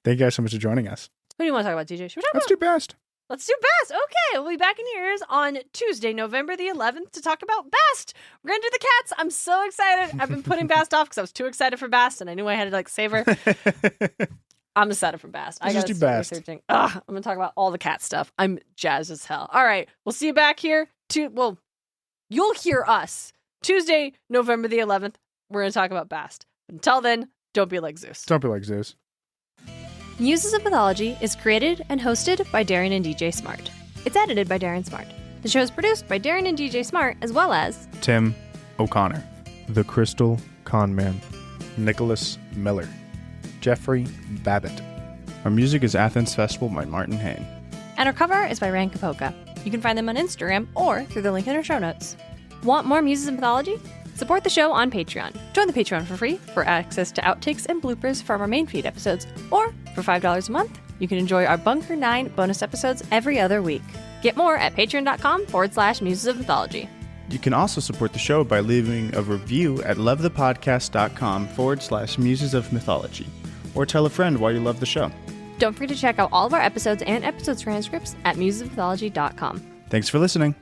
B: you guys so much for joining us.
A: What do you want to talk about, DJ? Should we talk
B: Let's do best.
A: Let's do Best. Okay, we'll be back in your ears on Tuesday, November the 11th to talk about Best. We're going to do the cats. I'm so excited. I've been putting Bast off because I was too excited for Bast, and I knew I had to save her. I'm excited for Bast. I got to start researching. I'm going to talk about all the cat stuff. I'm jazzed as hell. All right, we'll see you back here. You'll hear us Tuesday, November the 11th. We're going to talk about Bast. Until then, don't be like Zeus.
B: Don't be like Zeus.
A: Muses of Mythology is created and hosted by Darien and DJ Smartt. It's edited by Darien Smartt. The show is produced by Darien and DJ Smartt, as well as
B: Tim O'Connor, The Crystal Conman, Nicholas Miller, Jeffrey Babbitt. Our music is Athens Festival by Martin Hain.
A: And our cover is by Ran Kapoka. You can find them on Instagram or through the link in our show notes. Want more Muses of Mythology? Support the show on Patreon. Join the Patreon for free for access to outtakes and bloopers from our main feed episodes. Or for $5 a month, you can enjoy our Bunker 9 bonus episodes every other week. Get more at patreon.com/Muses of Mythology.
B: You can also support the show by leaving a review at lovethepodcast.com/Muses of Mythology. Or tell a friend why you love the show.
A: Don't forget to check out all of our episodes and episode transcripts at musesofmythology.com.
B: Thanks for listening.